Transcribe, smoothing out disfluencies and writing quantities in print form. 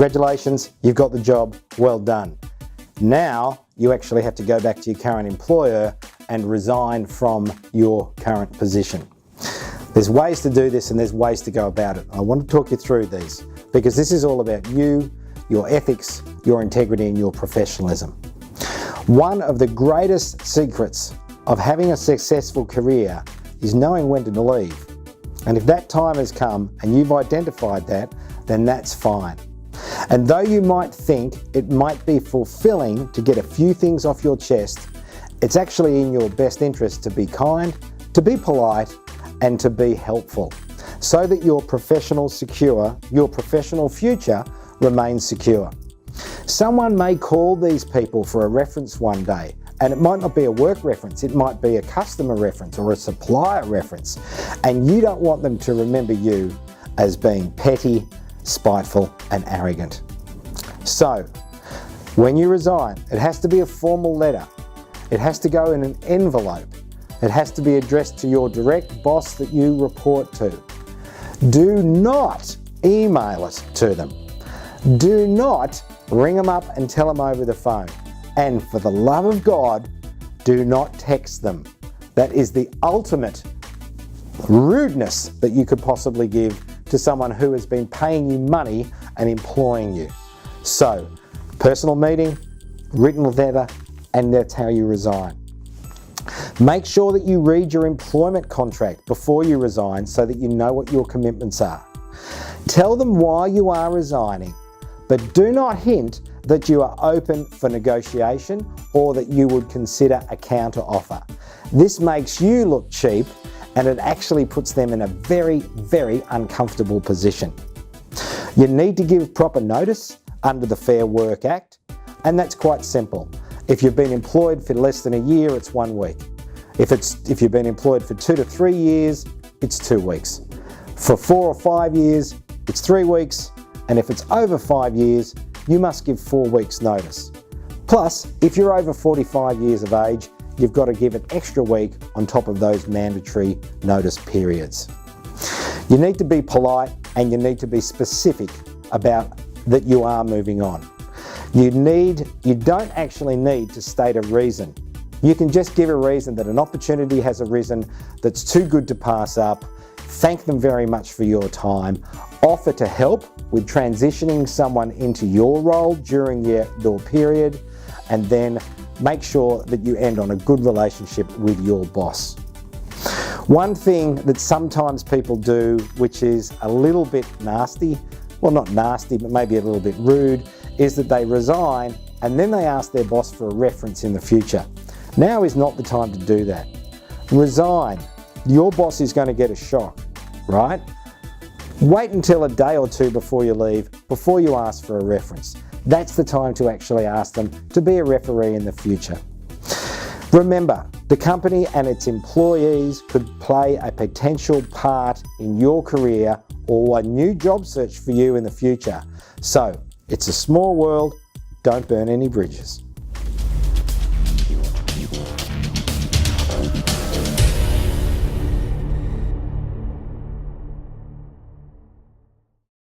Congratulations, you've got the job, well done. Now you actually have to go back to your current employer and resign from your current position. There's ways to do this and there's ways to go about it. I want to talk you through these because this is all about you, your ethics, your integrity and your professionalism. One of the greatest secrets of having a successful career is knowing when to leave. And if that time has come and you've identified that, then that's fine. And though you might think it might be fulfilling to get a few things off your chest, it's actually in your best interest to be kind, to be polite, and to be helpful, so that your professional future remains secure. Someone may call these people for a reference one day, and it might not be a work reference, it might be a customer reference or a supplier reference, and you don't want them to remember you as being petty, spiteful and arrogant. So, when you resign, it has to be a formal letter. It has to go in an envelope. It has to be addressed to your direct boss that you report to. Do not email it to them. Do not ring them up and tell them over the phone. And for the love of God, do not text them. That is the ultimate rudeness that you could possibly give to someone who has been paying you money and employing you. So, personal meeting, written letter, and that's how you resign. Make sure that you read your employment contract before you resign so that you know what your commitments are. Tell them why you are resigning, but do not hint that you are open for negotiation or that you would consider a counter offer. This makes you look cheap and it actually puts them in a very, very uncomfortable position. You need to give proper notice under the Fair Work Act, and that's quite simple. If you've been employed for less than a year, it's 1 week. If you've been employed for 2 to 3 years, it's 2 weeks. For 4 or 5 years, it's 3 weeks, and if it's over 5 years, you must give 4 weeks notice. Plus, if you're over 45 years of age, you've got to give an extra week on top of those mandatory notice periods. You need to be polite and you need to be specific about that you are moving on. You don't actually need to state a reason. You can just give a reason that an opportunity has arisen that's too good to pass up, thank them very much for your time, offer to help with transitioning someone into your role during your period, and then make sure that you end on a good relationship with your boss. One thing that sometimes people do, which is a little bit nasty, well not nasty, but maybe a little bit rude, is that they resign and then they ask their boss for a reference in the future. Now is not the time to do that. Resign. Your boss is going to get a shock, right? Wait until a day or two before you leave, before you ask for a reference. That's the time to actually ask them to be a referee in the future. Remember, the company and its employees could play a potential part in your career or a new job search for you in the future. So, it's a small world, don't burn any bridges.